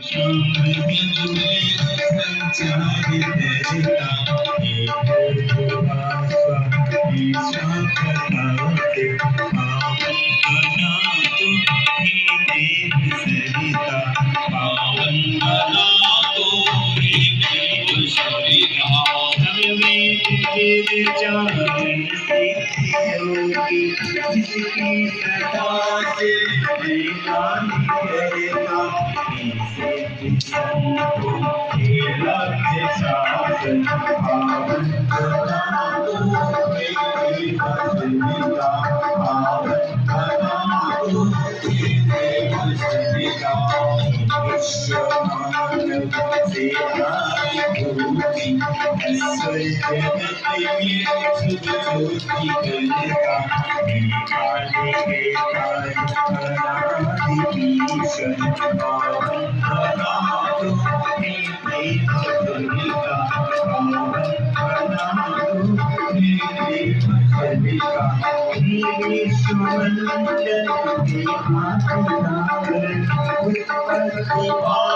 श्यामबिंदुले संचारितरिता एकोपास्वा ईशाप्रभाते पावन बनातो हे देव सरिता पावन बनातो हे देव सरिता सर्वेद वेद जान सिद्धि योगी जिसकी सदा से ध्यान करता राज्य शासन पावन बनातो हे देव सरिता पावन बनातो हे देव सरिता विश्वमानव सेवाय भूति ईश्वर जगत में शुभ ज्योति करता काले के काल अनादिभीषण पावन बनातो हे देव सरिता पावन बनातो हे देव सरिता विश्ववंदन देवाधिनाथ उत्पत्ति